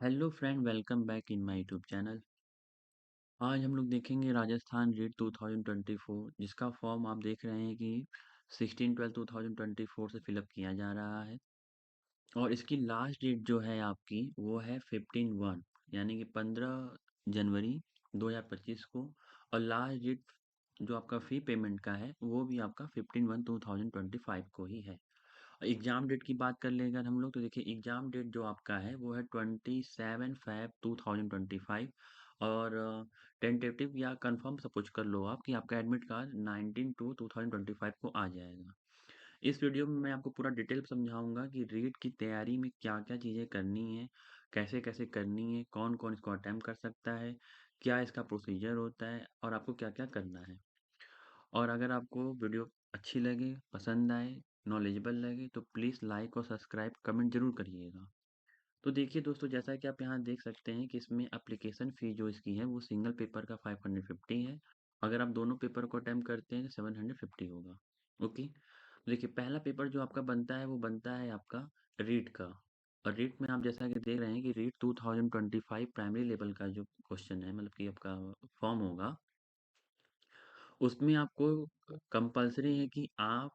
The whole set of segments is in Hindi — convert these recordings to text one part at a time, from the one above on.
Hello friend, welcome back in my YouTube channel. आज हम लोग देखेंगे राजस्थान रीट 2024, जिसका फॉर्म आप देख रहे हैं कि 16/12/2024 से फिलअप किया जा रहा है। और इसकी लास्ट डेट जो है आपकी वो है 15/1 यानी कि 15 जनवरी 2025 को। और लास्ट डेट जो आपका फ़ी पेमेंट का है वो भी आपका 15/1/2025 को ही है। एग्ज़ाम डेट की बात कर लें अगर हम लोग, तो देखिए एग्ज़ाम डेट जो आपका है वो है 27 फ़रवरी 2025। और टेंटेटिव या कंफर्म सपोज कर लो आप कि आपका एडमिट कार्ड 19/2/2025 को आ जाएगा। इस वीडियो में मैं आपको पूरा डिटेल समझाऊंगा कि रीट की तैयारी में क्या क्या चीज़ें करनी है, कैसे कैसे करनी है, कौन कौन इसको अटैम्प्ट कर सकता है, क्या इसका प्रोसीजर होता है और आपको क्या क्या करना है। और अगर आपको वीडियो अच्छी लगे, पसंद आए, नॉलेजेबल लगे तो प्लीज़ लाइक और सब्सक्राइब कमेंट ज़रूर करिएगा। तो देखिए दोस्तों, जैसा कि आप यहाँ देख सकते हैं कि इसमें एप्लीकेशन फ़ी जो इसकी है वो सिंगल पेपर का 550 है। अगर आप दोनों पेपर को अटेम्प्ट करते हैं तो 750 होगा। ओके। देखिए पहला पेपर जो आपका बनता है वो बनता है आपका रीट का। और रीट में आप जैसा कि देख रहे हैं कि रीट 2025 प्राइमरी लेवल का जो क्वेश्चन है, मतलब कि आपका फॉर्म होगा, उसमें आपको कंपल्सरी है कि आप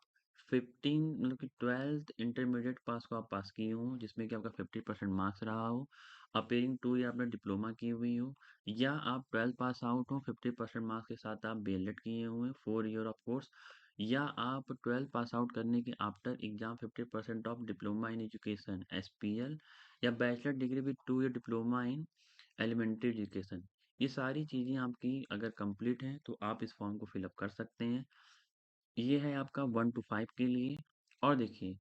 15 मतलब कि 12th इंटरमीडिएट पास को आप पास किए हो, जिसमें कि आपका 50% मार्क्स रहा हो। अपीयरिंग टू या आपने डिप्लोमा की हुई हो, या आप 12th पास आउट हो 50% मार्क्स के साथ आप बीएलएड किए हुए 4 ईयर ऑफ कोर्स, या आप 12th पास आउट करने के after exam 50% of diploma in education SPL, या bachelor degree with 2 year diploma in elementary education. ये सारी चीज़ें आपकी अगर कंप्लीट हैं तो आप इस फॉर्म को फिलअप कर सकते हैं। ये है आपका 1 to 5 के लिए। और देखिए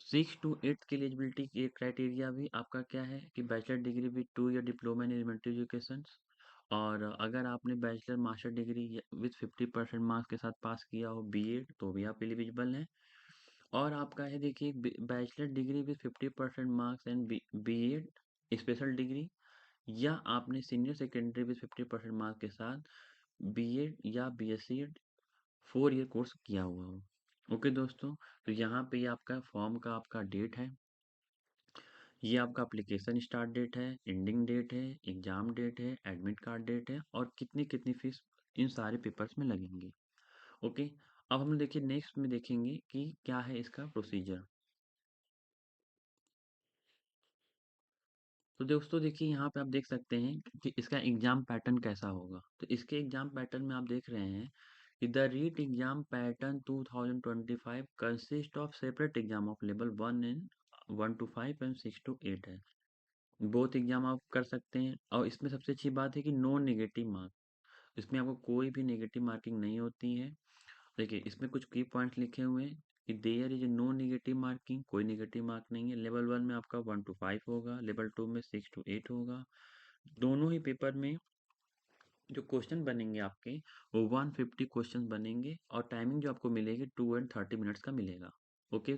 6 to 8 के लिए एलिजिबिलिटी के क्राइटेरिया भी आपका क्या है कि bachelor degree with 2 year diploma in elementary education. और अगर आपने bachelor master degree with 50% marks के साथ पास किया हो बीएड तो भी आप एलिजिबल हैं। और आपका है देखिए bachelor degree with 50% marks and BEd special degree, या आपने सीनियर सेकेंडरी विद 50% मार्क्स के साथ बीएड या बीएससी 4 ईयर कोर्स किया हुआ हो। ओके दोस्तों, तो यहाँ पे ये आपका फॉर्म का आपका डेट है, ये आपका एप्लीकेशन स्टार्ट डेट है, एंडिंग डेट है, एग्जाम डेट है, एडमिट कार्ड डेट है, और कितनी कितनी फीस इन सारे पेपर्स में लगेंगे। ओके। अब हम देखिए नेक्स्ट में देखेंगे कि क्या है इसका प्रोसीजर। तो दोस्तों देखिए यहाँ पे आप देख सकते हैं कि इसका एग्जाम पैटर्न कैसा होगा। तो इसके एग्जाम पैटर्न में आप देख रहे हैं कि the REET exam pattern 2025 consist of separate exam of level 1 and 1 to 5 and 6 to 8 है। बोथ एग्जाम आप कर सकते हैं, और इसमें सबसे अच्छी बात है कि नो नेगेटिव मार्क, इसमें आपको कोई भी नेगेटिव मार्किंग नहीं होती है। देखिए इसमें कुछ की पॉइंट्स लिखे हुए हैं कि there is no negative marking, कोई नेगेटिव मार्क नहीं है। लेवल 1 में आपका 1 to 5 होगा, लेवल 2 में 6 to 8 होगा। दोनों ही पेपर में जो क्वेश्चन बनेंगे आपके वो 150 क्वेश्चन बनेंगे, और टाइमिंग जो आपको मिलेगी 2 and 30 मिनट्स का मिलेगा। ओके।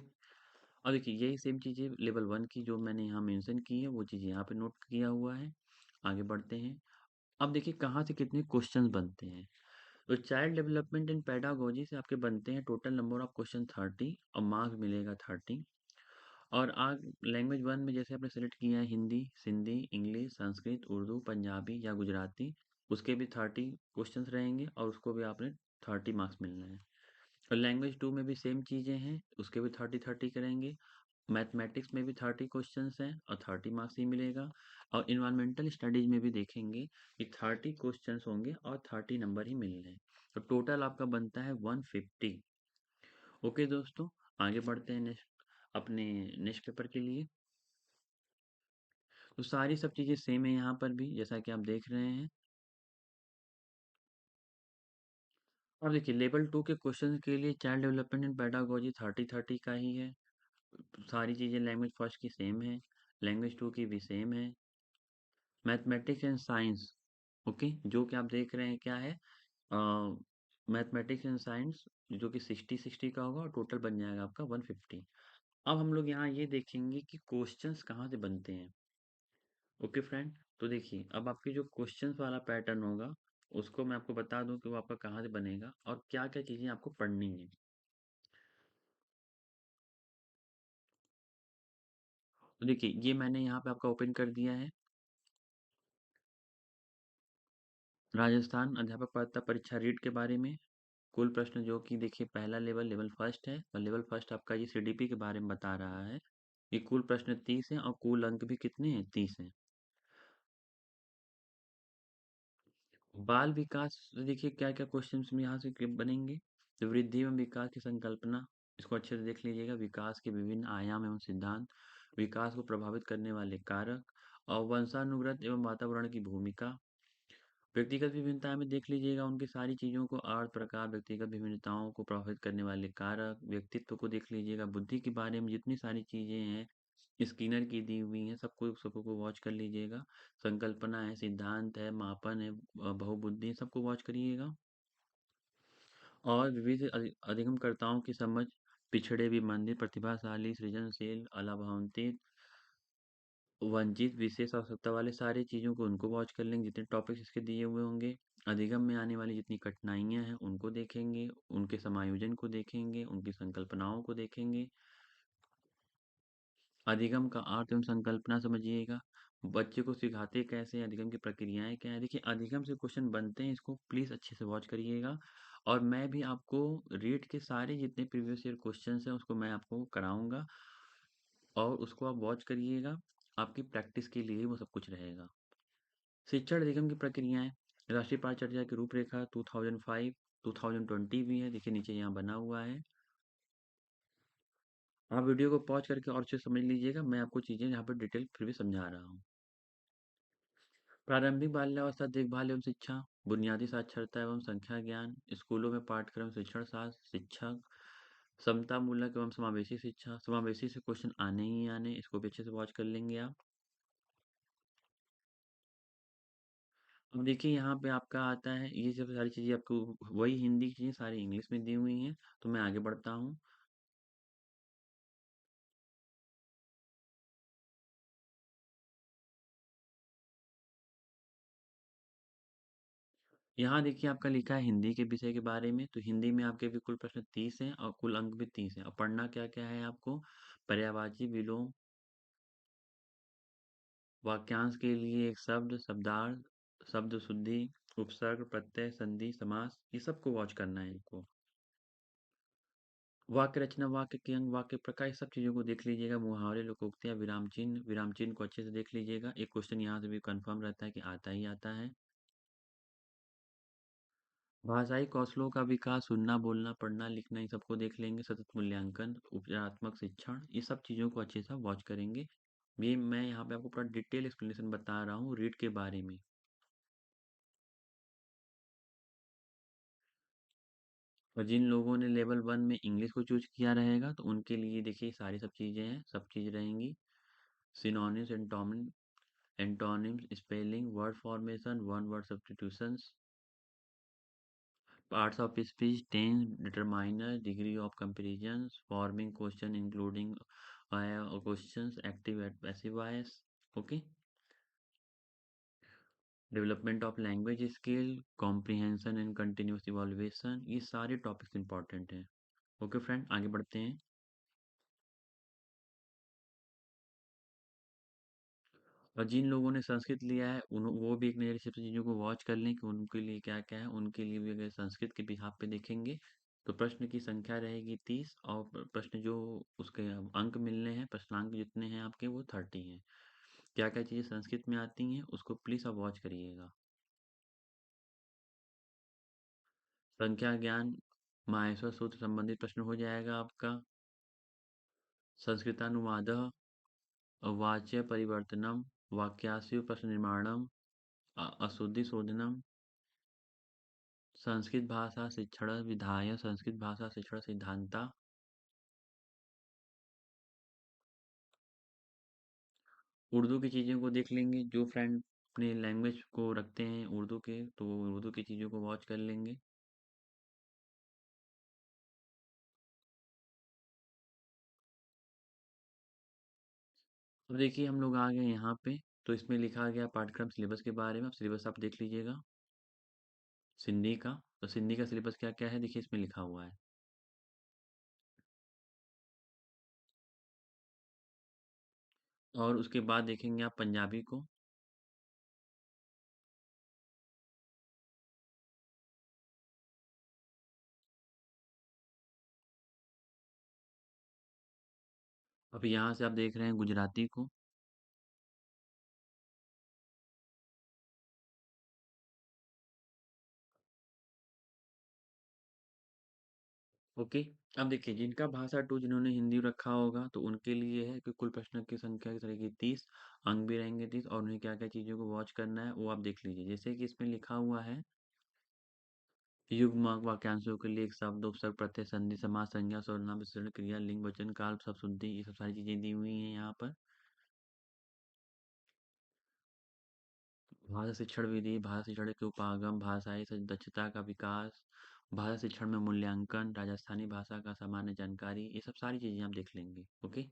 और देखिए यही सेम चीज़ें लेवल 1 की जो मैंने यहाँ मेंशन की है वो चीज़ें यहाँ पे नोट किया हुआ है। आगे बढ़ते हैं। अब देखिए कहाँ से कितने क्वेश्चन बनते हैं। तो चाइल्ड डेवलपमेंट एंड पेडागोजी से आपके बनते हैं टोटल नंबर ऑफ क्वेश्चन 30, और मार्क्स मिलेगा 30। और आग लैंग्वेज 1 में जैसे आपने सेलेक्ट किया है हिंदी, सिंधी, इंग्लिश, संस्कृत, उर्दू, पंजाबी या गुजराती, उसके भी 30 क्वेश्चंस रहेंगे और उसको भी आपने 30 मार्क्स मिलना है। और लैंग्वेज 2 में भी सेम चीज़ें हैं, उसके भी 30-30 करेंगे। मैथमेटिक्स में भी 30 क्वेश्चंस हैं और 30 मार्क्स ही मिलेगा। और इन्वायरमेंटल स्टडीज में भी देखेंगे कि 30 क्वेश्चंस होंगे और 30 नंबर ही मिलने हैं। तो टोटल आपका बनता है 150। ओके दोस्तों, आगे बढ़ते हैं नेक्स्ट अपने नेक्स्ट पेपर के लिए। तो सारी सब चीज़ें सेम है यहाँ पर भी, जैसा कि आप देख रहे हैं। अब देखिए लेवल 2 के क्वेश्चन के लिए चाइल्ड डेवलपमेंट एंड पेडागोजी 30-30 का ही है। सारी चीज़ें लैंग्वेज फर्स्ट की सेम है, लैंग्वेज 2 की भी सेम है। मैथमेटिक्स एंड साइंस, ओके, जो कि आप देख रहे हैं क्या है, मैथमेटिक्स एंड साइंस, जो कि 60-60 का होगा और टोटल बन जाएगा आपका 150। अब हम लोग यहाँ ये देखेंगे कि क्वेश्चंस कहाँ से बनते हैं। ओके फ्रेंड, तो देखिए अब आपके जो क्वेश्चंस वाला पैटर्न होगा उसको मैं आपको बता दूं कि वो आपका कहाँ से बनेगा और क्या क्या चीज़ें आपको पढ़नी है। तो देखिए ये मैंने यहाँ पे आपका ओपन कर दिया है। राजस्थान अध्यापक पात्रता परीक्षा रीट के बारे में कुल प्रश्न जो कि देखिए पहला लेवल लेवल फर्स्ट है, और लेवल फर्स्ट आपका ये सीडीपी के बारे में बता रहा है। ये कुल प्रश्न 30 हैं और कुल अंक भी कितने हैं, 30 हैं। बाल विकास से देखिए क्या क्या क्वेश्चन यहाँ से बनेंगे। तो वृद्धि एवं विकास की संकल्पना, इसको अच्छे से देख लीजिएगा। विकास के विभिन्न आयाम एवं सिद्धांत, विकास को प्रभावित करने वाले कारक, और वंशानुगत एवं वातावरण की भूमिका। व्यक्तिगत विभिन्नताएं में देख लीजिएगा उनकी सारी चीज़ों को, आठ प्रकार व्यक्तिगत विभिन्नताओं को प्रभावित करने वाले कारक। व्यक्तित्व को देख लीजिएगा, बुद्धि के बारे में जितनी सारी चीज़ें हैं स्किनर की दी हुई हैं, सबको सबको वॉच कर लीजिएगा। संकल्पना है, सिद्धांत है, मापन है, बहुबुद्धि, सबको वॉच करिएगा। और विविध अधिगमकर्ताओं की समझ, पिछड़े विमंदित प्रतिभाशाली सृजनशील अलाभान्वित वंचित विशेष आवश्यकता वाले, सारी चीज़ों को उनको वॉच कर लेंगे जितने टॉपिक्स इसके दिए हुए होंगे। अधिगम में आने वाली जितनी कठिनाइयाँ हैं उनको देखेंगे, उनके समायोजन को देखेंगे, उनकी संकल्पनाओं को देखेंगे। अधिगम का अर्थ एवं संकल्पना समझिएगा। बच्चे को सिखाते कैसे हैं, अधिगम की प्रक्रियाएं क्या है। देखिए अधिगम से क्वेश्चन बनते हैं, इसको प्लीज अच्छे से वॉच करिएगा। और मैं भी आपको रीट के सारे जितने प्रीवियस ईयर क्वेश्चंस हैं उसको मैं आपको कराऊंगा, और उसको आप वॉच करिएगा। आपकी प्रैक्टिस के लिए वो सब कुछ रहेगा। शिक्षण अधिगम की प्रक्रियाएं, राष्ट्रीय पाठचर्या की रूपरेखा 2005 2020 भी है, देखिए नीचे यहाँ बना हुआ है। आप वीडियो को पॉज करके और अच्छे से समझ लीजिएगा, मैं आपको चीज़ें यहाँ पर डिटेल फिर भी समझा रहा हूँ। प्रारंभिक बाल्यावस्था देखभाल एवं शिक्षा, बुनियादी साक्षरता एवं संख्या ज्ञान, स्कूलों में पाठ्यक्रम शिक्षण शास्त्र, शिक्षक, समता मूलक एवं समावेशी शिक्षा। समावेशी से क्वेश्चन आने ही आने, इसको भी अच्छे से वॉच कर लेंगे आप। अब देखिए यहाँ पे आपका आता है, ये सब सारी चीज़ें आपको वही हिंदी की चीज़ें सारी इंग्लिश में दी हुई हैं। तो मैं आगे बढ़ता हूँ। यहाँ देखिए आपका लिखा है हिंदी के विषय के बारे में, तो हिंदी में आपके भी कुल प्रश्न 30 हैं और कुल अंक भी 30 हैं। और पढ़ना क्या क्या है आपको, पर्यायवाची विलोम, वाक्यांश के लिए एक शब्द, शब्दार्थ, शब्द शुद्धि, उपसर्ग, प्रत्यय, संधि, समास, ये सबको वॉच करना है आपको। वाक्य रचना, वाक्य के अंग, वाक्य प्रकार, ये सब चीज़ों को देख लीजिएगा। मुहावरे, लोकोक्तियाँ, विराम चिन्ह को अच्छे से देख लीजिएगा। एक क्वेश्चन यहाँ से भी कंफर्म रहता है कि आता ही आता है। भाषाई कौशलों का विकास, सुनना, बोलना, पढ़ना, लिखना, ये सबको देख लेंगे। सतत मूल्यांकन, उपचारात्मक शिक्षण, ये सब चीज़ों को अच्छे से वॉच करेंगे। ये मैं यहाँ पे आपको पूरा डिटेल एक्सप्लेनेशन बता रहा हूँ रीड के बारे में। और जिन लोगों ने लेवल 1 में इंग्लिश को चूज़ किया रहेगा तो उनके लिए देखिए सारी सब चीज़ें हैं, सब चीज़ रहेंगी। Synonyms, antonyms, spelling, word formation, one word substitutions, parts of speech, tense, determiner, degree of comparison, forming question including questions, active and passive voice. Okay. Development of language skill, comprehension and continuous evolution, ये सारे टॉपिक्स इंपॉर्टेंट हैं। ओके फ्रेंड, आगे बढ़ते हैं। और जिन लोगों ने संस्कृत लिया है वो भी एक नज़र से चीज़ों को वॉच कर लें कि उनके लिए क्या क्या है। उनके लिए भी अगर संस्कृत के बिहाफ पे देखेंगे तो प्रश्न की संख्या रहेगी 30, और प्रश्न जो उसके अंक मिलने हैं, प्रश्नांक जितने हैं आपके वो 30 हैं। क्या क्या चीज़ें संस्कृत में आती हैं उसको प्लीज़ आप वॉच करिएगा। संख्या ज्ञान, माहेश्वर सूत्र संबंधित प्रश्न हो जाएगा आपका। संस्कृतानुवाद, वाच्य परिवर्तनम, वाक्याश्व प्रश्न निर्माणम, अशुद्धि शोधनम, संस्कृत भाषा शिक्षण विधाय, संस्कृत भाषा शिक्षण सिद्धांता। उर्दू की चीज़ों को देख लेंगे, जो फ्रेंड अपने लैंग्वेज को रखते हैं उर्दू के तो वो उर्दू की चीज़ों को वॉच कर लेंगे। अब देखिए हम लोग आ गए यहाँ पे, तो इसमें लिखा गया पाठ्यक्रम सिलेबस के बारे में। अब सिलेबस आप देख लीजिएगा सिंधी का। तो सिंधी का सिलेबस क्या क्या है देखिए इसमें लिखा हुआ है। और उसके बाद देखेंगे आप पंजाबी को। अब यहाँ से आप देख रहे हैं गुजराती को। ओके। अब देखिए जिनका भाषा टू जिन्होंने हिंदी रखा होगा तो उनके लिए है कि कुल प्रश्नों की संख्या की तरह की 30, अंक भी रहेंगे 30, और उन्हें क्या क्या चीज़ों को वॉच करना है वो आप देख लीजिए। जैसे कि इसमें लिखा हुआ है युग्मक वाक्यांशों के लिए एक शब्द उपसर्ग प्रत्यय संधि समास संज्ञा सर्वनाम विशेषण क्रिया लिंग वचन काल सब शुद्धि ये सब सारी चीजें दी हुई हैं यहाँ पर। भाषा शिक्षण विधि, भाषा शिक्षण के उपागम, भाषाई दक्षता का विकास, भाषा शिक्षण में मूल्यांकन, राजस्थानी भाषा का सामान्य जानकारी, ये सब सारी चीजें आप देख लेंगे। ओके।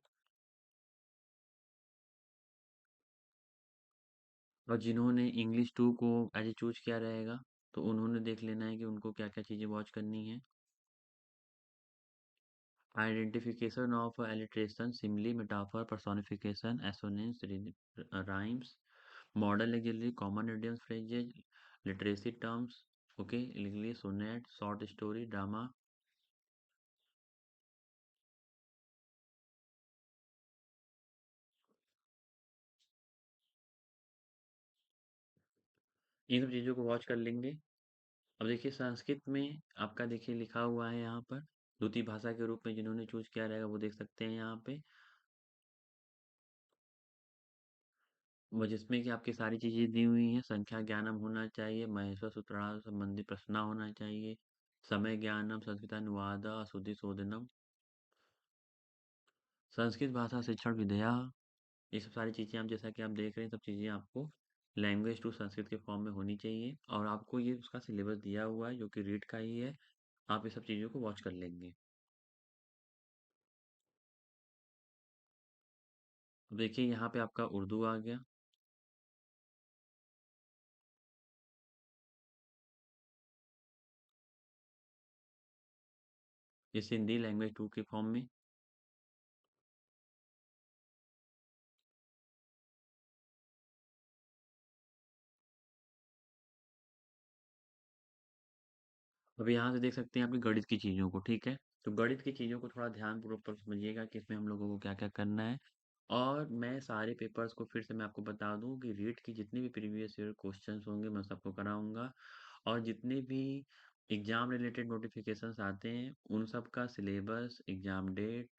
और जिन्होंने इंग्लिश टू को एज ए चूज किया रहेगा तो उन्होंने देख लेना है कि उनको क्या क्या चीजें वॉच करनी है। Identification of alliteration, simile, metaphor, personification, assonance, rhymes, model auxiliary, common idioms, phrases, literacy terms, okay, English, sonnet, short story, drama, इन सब चीज़ों को वॉच कर लेंगे। अब देखिए संस्कृत में आपका देखिए लिखा हुआ है यहाँ पर द्वितीय भाषा के रूप में जिन्होंने चूज किया रहेगा वो देख सकते हैं यहाँ पे, वो जिसमें कि आपकी सारी चीजें दी हुई हैं। संख्या ज्ञानम होना चाहिए, महेश्वर सूत्रधार संबंधी प्रश्न होना चाहिए, समय ज्ञानम, संस्कृतानुवाद, अशुद्धि शोधनम, संस्कृत भाषा शिक्षण विधया, ये सब सारी चीजें आप जैसा कि आप देख रहे हैं सब चीजें आपको लैंग्वेज टू संस्कृत के फॉर्म में होनी चाहिए। और आपको ये उसका सिलेबस दिया हुआ है जो कि रीड का ही है, आप ये सब चीजों को वॉच कर लेंगे। अब देखिए यहाँ पे आपका उर्दू आ गया, इस हिंदी लैंग्वेज टू के फॉर्म में। अब यहाँ से देख सकते हैं आपकी गणित की चीज़ों को, ठीक है। तो गणित की चीज़ों को थोड़ा ध्यानपूर्वक पर समझिएगा कि इसमें हम लोगों को क्या क्या करना है। और मैं सारे पेपर्स को फिर से मैं आपको बता दूं कि रीट की जितने भी प्रीवियस ईयर क्वेश्चंस होंगे मैं सबको कराऊंगा। और जितने भी एग्जाम रिलेटेड नोटिफिकेशंस आते हैं उन सब का syllabus, exam date,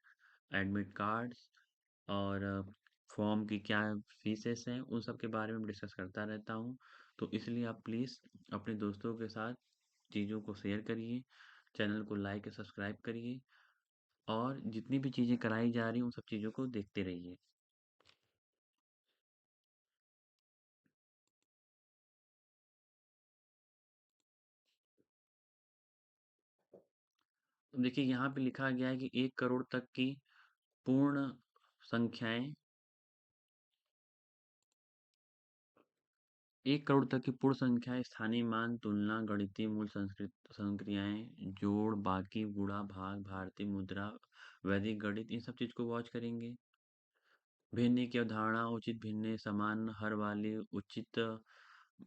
admit cards और फॉर्म की क्या फीसेस हैं उन सब के बारे में डिस्कस करता रहता हूँ। तो इसलिए आप प्लीज़ अपने दोस्तों के साथ चीज़ों को शेयर करिए, चैनल को लाइक और सब्सक्राइब करिए, और जितनी भी चीज़ें कराई जा रही हैं उन सब चीज़ों को देखते रहिए। तो देखिए यहाँ पे लिखा गया है कि 1 करोड़ तक की पूर्ण संख्याएं, 1 करोड़ तक की पूर्ण संख्याएं, स्थानीय मान, तुलना, गणितीय मूल, संस्कृत संक्रियाएं, जोड़, बाकी, गुणा, भाग, भारतीय मुद्रा, वैदिक गणित, इन सब चीज को वॉच करेंगे। भिन्न की अवधारणा, उचित भिन्न, समान हर वाली, उचित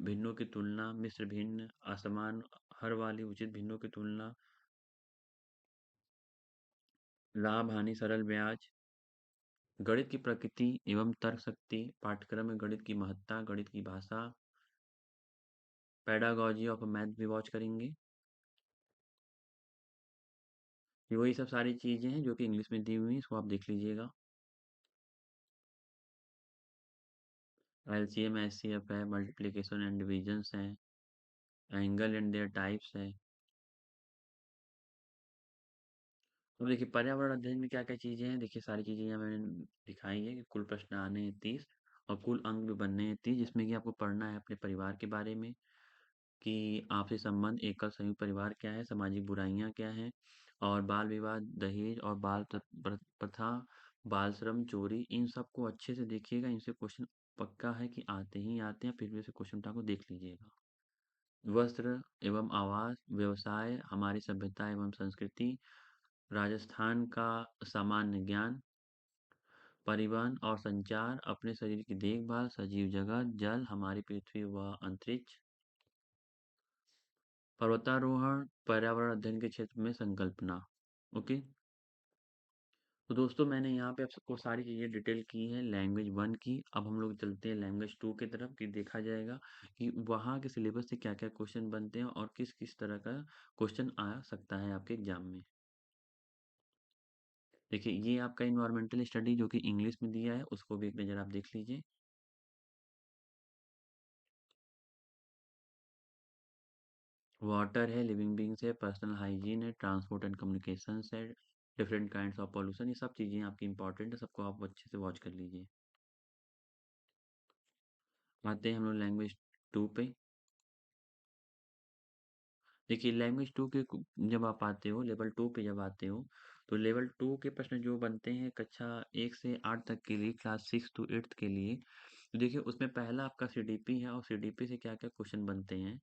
भिन्नों की तुलना, मिश्र भिन्न, असमान हर वाली उचित भिन्नों की तुलना, लाभ हानि सरल ब्याज, गणित की प्रकृति एवं तर्क शक्ति, पाठ्यक्रम में गणित की महत्ता, गणित की भाषा, पेडागॉजी ऑफ मैथ भी वॉच करेंगे। ये वही सब सारी चीजें हैं जो कि इंग्लिश में दी हुई हैं, इसको आप देख लीजिएगा। एलसीएम, एचसीएफ है, मल्टीप्लिकेशन एंड डिविजन्स हैं, एंगल एंड देयर टाइप्स है। अब देखिए पर्यावरण अध्ययन में क्या क्या चीजें हैं, देखिए सारी चीजें यहाँ मैंने दिखाई है कि कुल प्रश्न आने हैं 30 और कुल अंक भी बनने हैं 30, जिसमें कि आपको पढ़ना है अपने परिवार के बारे में कि आपसी संबंध, एकल संयुक्त परिवार क्या है, सामाजिक बुराइयां क्या हैं, और बाल विवाह, दहेज और प्रथा, बाल श्रम, चोरी, इन सबको अच्छे से देखिएगा। इनसे क्वेश्चन पक्का है कि आते ही आते हैं, फिर भी से क्वेश्चन उठा को देख लीजिएगा। वस्त्र एवं आवास, व्यवसाय, हमारी सभ्यता एवं संस्कृति, राजस्थान का सामान्य ज्ञान, परिवहन और संचार, अपने शरीर की देखभाल, सजीव जगत, जल, हमारी पृथ्वी व अंतरिक्ष, पर्वतारोहण, पर्यावरण अध्ययन के क्षेत्र में संकल्पना। ओके। तो दोस्तों मैंने यहाँ पे आप सबको सारी चीज़ें डिटेल की हैं लैंग्वेज 1 की। अब हम लोग चलते हैं लैंग्वेज 2 की तरफ कि देखा जाएगा कि वहाँ के सिलेबस से क्या-क्या क्वेश्चन बनते हैं और किस-किस तरह का क्वेश्चन आ सकता है आपके एग्जाम में। देखिए ये आपका एनवायरमेंटल स्टडी जो कि इंग्लिश में दिया है उसको भी एक नज़र आप देख लीजिए। वाटर है, लिविंग बीइंग्स है, पर्सनल हाइजीन है, ट्रांसपोर्ट एंड कम्युनिकेशंस है, डिफरेंट काइंड्स ऑफ पॉल्यूशन, ये सब चीज़ें आपकी इंपॉर्टेंट है, सबको आप अच्छे से वॉच कर लीजिए। आते हैं हम लोग लैंग्वेज 2 पे। देखिए लैंग्वेज 2 के जब आप आते हो लेवल 2 पे जब आते हो तो लेवल 2 के प्रश्न जो बनते हैं कक्षा 1 से 8 तक के लिए क्लास 6 टू 8 के लिए। तो देखिए उसमें पहला आपका सीडीपी है और सीडीपी से क्या क्या क्वेश्चन बनते हैं।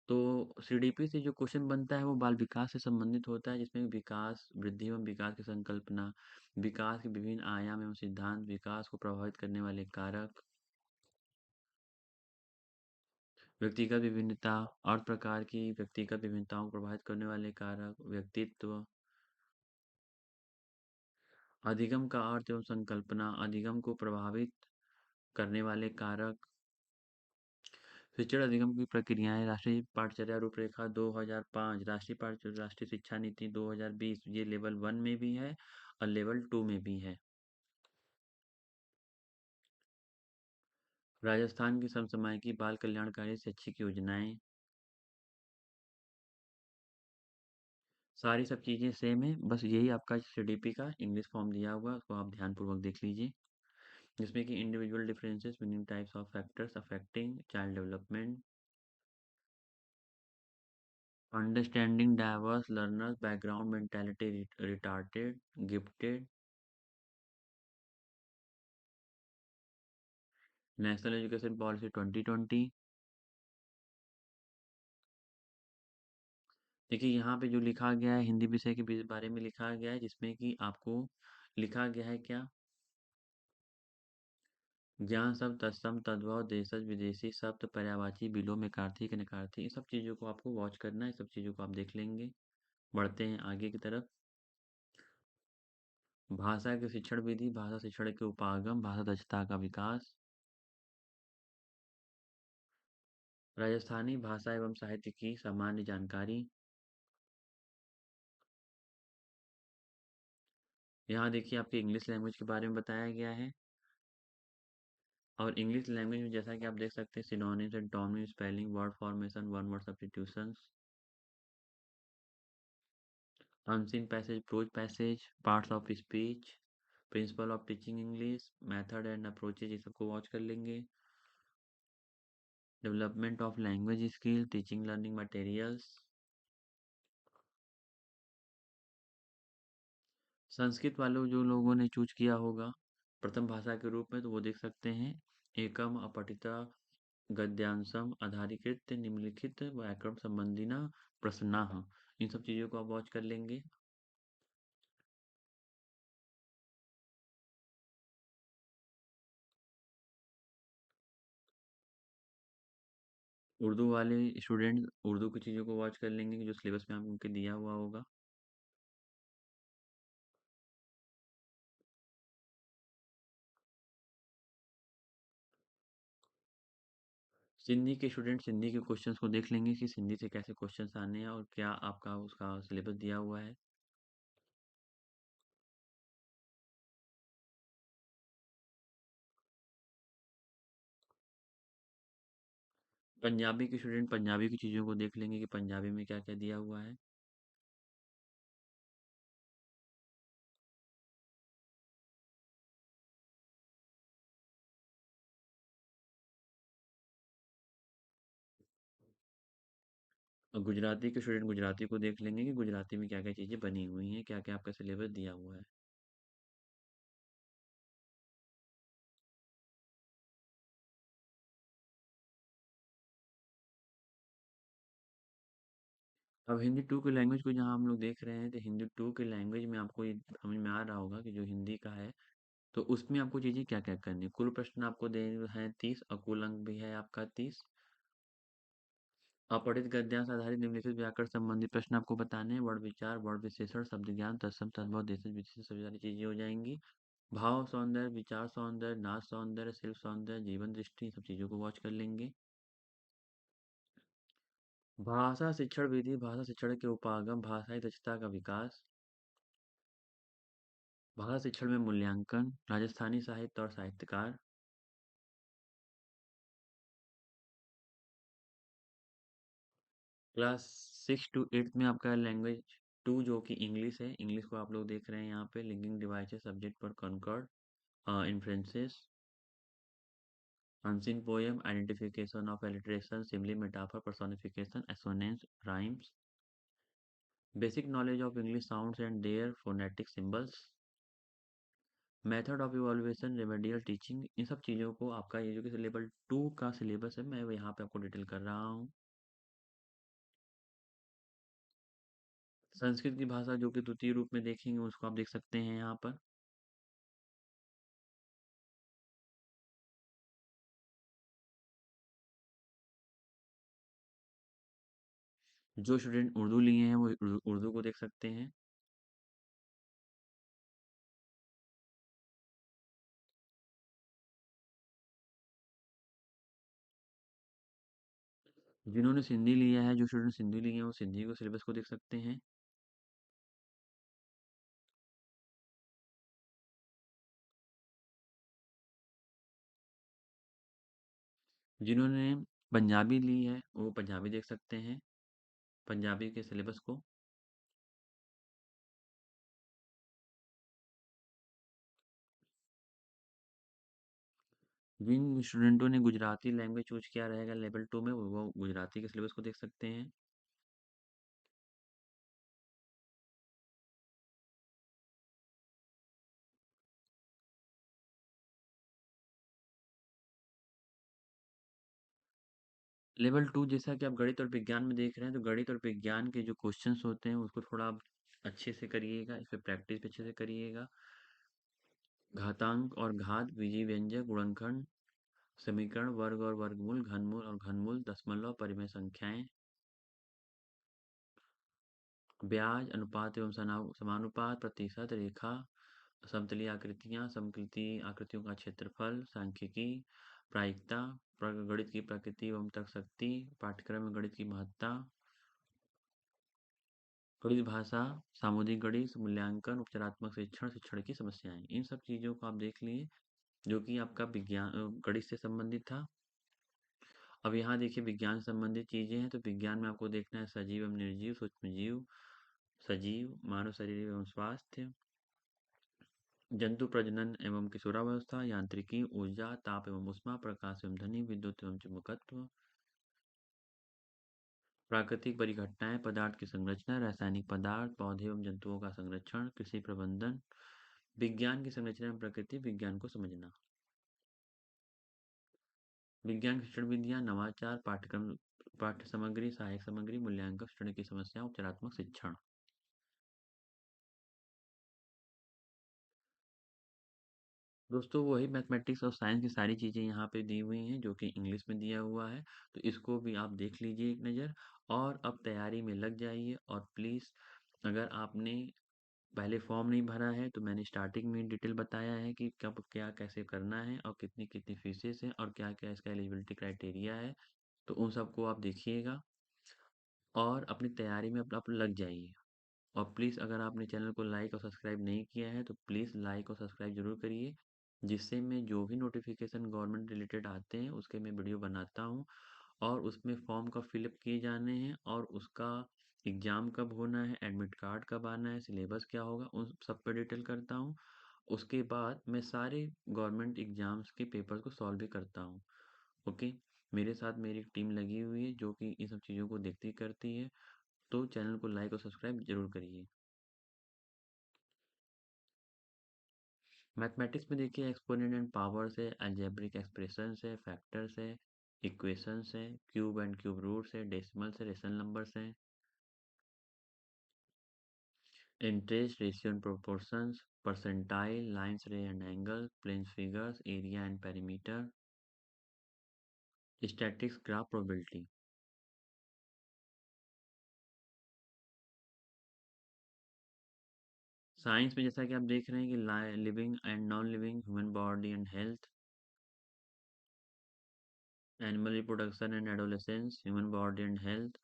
तो सीडीपी से जो क्वेश्चन बनता है वो बाल विकास से संबंधित होता है जिसमें विकास वृद्धि एवं विकास की संकल्पना, विकास के विभिन्न आयाम एवं सिद्धांत, विकास को प्रभावित करने वाले कारक, व्यक्तिगत विभिन्नता और प्रकार की व्यक्तिगत विभिन्नताओं को प्रभावित करने वाले कारक, व्यक्तित्व, अधिगम का अर्थ एवं संकल्पना, अधिगम को प्रभावित करने वाले कारक, शिक्षण अधिगम की प्रक्रियाएं, राष्ट्रीय पाठचर्या रूपरेखा 2005, राष्ट्रीय शिक्षा नीति 2020, ये लेवल 1 में भी है और लेवल 2 में भी है। राजस्थान की समसामयिकी बाल कल्याणकारी शैक्षिक योजनाएं, सारी सब चीज़ें सेम है, बस यही आपका सीडीपी का इंग्लिश फॉर्म दिया हुआ है, उसको आप ध्यानपूर्वक देख लीजिए। जिसमें कि individual differences between types of factors affecting child development, understanding diverse learners background mentality retarded gifted, national education policy 2020। देखिए यहाँ पे जो लिखा गया है हिंदी विषय के बारे में लिखा गया है जिसमें कि आपको लिखा गया है क्या, ज्ञान शब्द तत्सम तद्भव देशज विदेशी शब्द पर्यायवाची बिलों में कार्थिक नकारथी, इन सब चीज़ों को आपको वॉच करना है, सब चीज़ों को आप देख लेंगे। बढ़ते हैं आगे की तरफ। भाषा की शिक्षण विधि, भाषा शिक्षण के उपागम, भाषा दक्षता का विकास, राजस्थानी भाषा एवं साहित्य की सामान्य जानकारी। यहाँ देखिए आपकी इंग्लिश लैंग्वेज के बारे में बताया गया है और इंग्लिश लैंग्वेज में जैसा कि आप देख सकते हैं synonyms antonyms spelling word formation one word substitutions, unseen passage prose passage parts of speech, principle of teaching English method and approaches, ये सबको वॉच कर लेंगे। Development of language skill teaching learning materials, Sanskrit वालों जो लोगों ने चूज किया होगा प्रथम भाषा के रूप में तो वो देख सकते हैं एकम अपठिता गद्यांशम आधारिकृत निम्नलिखित व्याकरण संबंधी ना प्रश्नाह, इन सब चीज़ों को आप वॉच कर लेंगे। उर्दू वाले स्टूडेंट उर्दू की चीज़ों को वॉच कर लेंगे कि जो सिलेबस में आपको दिया हुआ होगा। सिंधी के स्टूडेंट सिंधी के क्वेश्चंस को देख लेंगे कि सिंधी से कैसे क्वेश्चंस आने हैं और क्या आपका उसका सिलेबस दिया हुआ है। पंजाबी के स्टूडेंट पंजाबी की चीज़ों को देख लेंगे कि पंजाबी में क्या क्या दिया हुआ है। और गुजराती के स्टूडेंट गुजराती को देख लेंगे कि गुजराती में क्या क्या चीज़ें बनी हुई हैं, क्या क्या आपका सिलेबस दिया हुआ है। अब हिंदी 2 की लैंग्वेज को जहाँ हम लोग देख रहे हैं, तो हिंदी 2 की लैंग्वेज में आपको ये समझ में आ रहा होगा कि जो हिंदी का है, तो उसमें आपको चीज़ें क्या-क्या करनी है। कुल प्रश्न आपको दे हैं 30 और कुल अंक भी है आपका 30। अपठित गद्यांश आधारित निम्नलिखित व्याकरण संबंधी प्रश्न आपको बताने हैं। वर्ण विचार, वर्ण विशेषण, शब्द ज्ञान, तत्सम तद्भव, देशज विशेषण, सभी सारी चीजें हो जाएंगी। भाव सौंदर्य, विचार सौंदर्य, नाच सौंदर्य, शिल्प सौंदर्य, जीवन दृष्टि, सब चीजों को वॉच कर लेंगे। भाषा शिक्षण विधि, भाषा शिक्षण के उपागम, भाषाई दक्षता का विकास, भाषा शिक्षण में मूल्यांकन, राजस्थानी साहित्य और साहित्यकार। क्लास 6 to 8 में आपका लैंग्वेज 2 जो कि इंग्लिश है, इंग्लिश को आप लोग देख रहे हैं यहाँ पे। लिंकिंग डिवाइसेस, सब्जेक्ट पर concord, influences, unseen poem, identification of alliteration, simile, metaphor, personification, assonance, rhymes, basic knowledge of English sounds and their phonetic symbols, method of evolution, remedial teaching. इन सब चीज़ों को आपका ये जो कि लेवल 2 का सिलेबस है, मैं यहाँ पे आपको डिटेल कर रहा हूँ। संस्कृत की भाषा जो कि द्वितीय रूप में देखेंगे उसको आप देख सकते हैं यहाँ पर। जो स्टूडेंट उर्दू लिए हैं वो उर्दू को देख सकते हैं। जिन्होंने सिंधी लिया है, जो स्टूडेंट सिंधी लिए हैं वो सिंधी को सिलेबस को देख सकते हैं। जिन्होंने पंजाबी ली है वो पंजाबी देख सकते हैं, पंजाबी के सिलेबस को। जिन स्टूडेंटों ने गुजराती लैंग्वेज चूज किया रहेगा लेवल 2 में, वो गुजराती के सिलेबस को देख सकते हैं। लेवल 2 जैसा कि आप गणित और विज्ञान में देख रहे हैं, तो गणित और विज्ञान के जो क्वेश्चंस होते हैं उसको थोड़ा आप अच्छे से करिएगा, इस पे प्रैक्टिस भी अच्छे से करिएगा। घातांक और घात, बीजीय व्यंजक, गुणनखंड, समीकरण, वर्ग और वर्गमूल, घनमूल और घनमूल, दशमलव, परिमेय संख्याएं, ब्याज, अनुपात एवं समानुपात, प्रतिशत, रेखा, समतलीय आकृतियाँ, समकृति आकृतियों का क्षेत्रफल, सांख्यिकी, प्रायिकता, गणित की प्रकृति एवं तर्कशक्ति, पाठ्यक्रम में गणित की महत्ता, गणित भाषा, सामुदायिक गणित, मूल्यांकन, उपचारात्मक शिक्षण, शिक्षण की समस्याएं। इन सब चीज़ों को आप देख लिए जो कि आपका विज्ञान गणित से संबंधित था। अब यहाँ देखिए विज्ञान से संबंधित चीज़ें हैं, तो विज्ञान में आपको देखना है सजीव एवं निर्जीव, सूक्ष्म जीव, सजीव, मानव शरीर एवं स्वास्थ्य, जंतु प्रजनन एवं किशोरावस्था, यांत्रिकी, ऊर्जा, ताप एवं ऊष्मा, प्रकाश एवं ध्वनि, विद्युत एवं चुंबकत्व, प्राकृतिक परिघटनाएं, पदार्थ की संरचना, रासायनिक पदार्थ, पौधे एवं जंतुओं का संरक्षण, कृषि प्रबंधन, विज्ञान की संरचना एवं प्रकृति, विज्ञान को समझना, विज्ञान की शिक्षण विधियां, नवाचार, पाठ्यक्रम, पाठ्य सामग्री, सहायक सामग्री, मूल्यांकन, शिक्षण की समस्या, उपचारात्मक शिक्षण। दोस्तों वही मैथमेटिक्स और साइंस की सारी चीज़ें यहाँ पे दी हुई हैं जो कि इंग्लिश में दिया हुआ है, तो इसको भी आप देख लीजिए एक नज़र और अब तैयारी में लग जाइए। और प्लीज़ अगर आपने पहले फॉर्म नहीं भरा है तो मैंने स्टार्टिंग में डिटेल बताया है कि कब क्या कैसे करना है और कितनी कितनी फीसेस हैं और क्या क्या इसका एलिजिबिलिटी क्राइटेरिया है, तो उन सबको आप देखिएगा और अपनी तैयारी में आप लग जाइए। और प्लीज़ अगर आपने चैनल को लाइक और सब्सक्राइब नहीं किया है तो प्लीज़ लाइक और सब्सक्राइब ज़रूर करिए, जिससे मैं जो भी नोटिफिकेशन गवर्नमेंट रिलेटेड आते हैं उसके मैं वीडियो बनाता हूँ। और उसमें फॉर्म कब फिलअप किए जाने हैं और उसका एग्ज़ाम कब होना है, एडमिट कार्ड कब आना है, सिलेबस क्या होगा, उन सब पर डिटेल करता हूँ। उसके बाद मैं सारे गवर्नमेंट एग्ज़ाम्स के पेपर्स को सॉल्व भी करता हूँ। ओके, मेरे साथ मेरी एक टीम लगी हुई है जो कि इन सब चीज़ों को देखती करती है, तो चैनल को लाइक और सब्सक्राइब ज़रूर करिए। मैथमेटिक्स में देखिए एक्सपोनेंट एंड पावर्स है, अलजेब्रिक एक्सप्रेशंस है, फैक्टर्स है, इक्वेशंस है, क्यूब एंड क्यूब रूट्स है, डेसिमल्स है, रेशनल नंबर्स हैं, interest, ratio and proportions, percentile, lines, ray and angle, planes, figures, area and perimeter, statistics, graph, probability. Science में जैसा कि आप देख रहे हैं कि living and non living, human body and health, animal reproduction and adolescence, human body and health,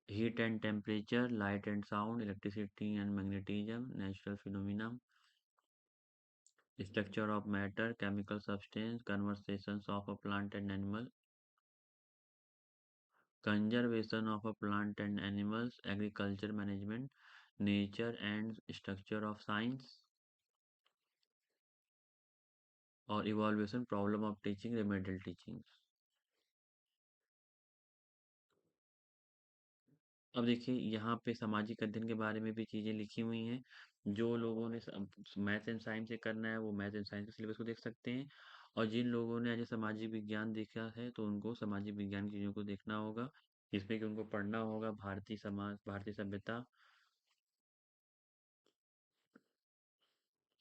heat and temperature, light and sound, electricity and magnetism, natural phenomena, structure of matter, chemical substance, conversations of a plant and animal, conservation of a plant and animals, agriculture management, nature and structure of science, और evaluation problem of teaching, remedial teaching. अब देखिए यहाँ पे सामाजिक अध्ययन के बारे में भी चीज़ें लिखी हुई हैं। जो लोगों ने मैथ एंड साइंस से करना है वो मैथ एंड साइंस के सिलेबस को देख सकते हैं, और जिन लोगों ने आज सामाजिक विज्ञान देखा है तो उनको सामाजिक विज्ञान की चीज़ों को देखना होगा, जिसमें कि उनको पढ़ना होगा भारतीय समाज, भारतीय सभ्यता,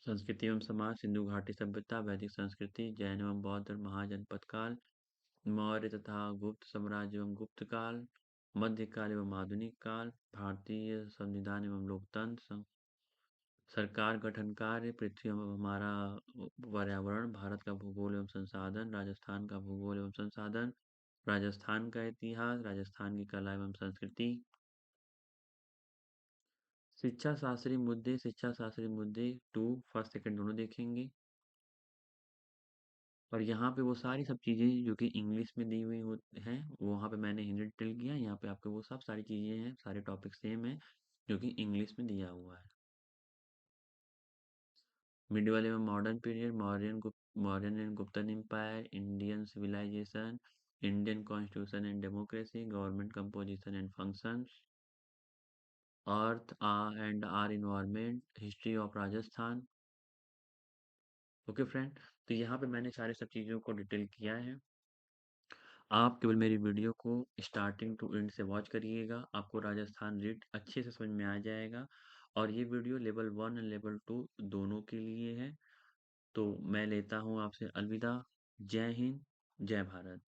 संस्कृति एवं समाज, सिंधु घाटी सभ्यता, वैदिक संस्कृति, जैन एवं बौद्ध और महाजनपद काल, मौर्य तथा गुप्त साम्राज्य एवं गुप्त काल, मध्यकाल एवं आधुनिक काल, भारतीय संविधान एवं लोकतंत्र, सरकार गठन कार्य, पृथ्वी एवं हमारा पर्यावरण, भारत का भूगोल एवं संसाधन, राजस्थान का भूगोल एवं संसाधन, राजस्थान का इतिहास, राजस्थान की कला एवं संस्कृति, शिक्षा शास्त्री मुद्दे टू फर्स्ट सेकंड दोनों देखेंगे। और यहाँ पे वो सारी सब चीज़ें जो कि इंग्लिश में दी हुई हैं, वहाँ पे मैंने हिंदी डिटेल किया, यहाँ पे आपको वो सब सारी चीज़ें हैं, सारे टॉपिक सेम है जो कि इंग्लिश में दिया हुआ है। मिडिवल एवं modern period, Mauryan and Guptan empire, Indian civilisation, Indian constitution and democracy, government composition and functions, earth and our environment, history of Rajasthan. Okay friend, तो यहाँ पे मैंने सारे सब चीज़ों को डिटेल किया है। आप केवल मेरी वीडियो को स्टार्टिंग टू एंड से वॉच करिएगा, आपको राजस्थान रीड अच्छे से समझ में आ जाएगा। और ये वीडियो लेवल 1 और लेवल 2 दोनों के लिए है। तो मैं लेता हूँ आपसे अलविदा। जय हिंद, जय भारत।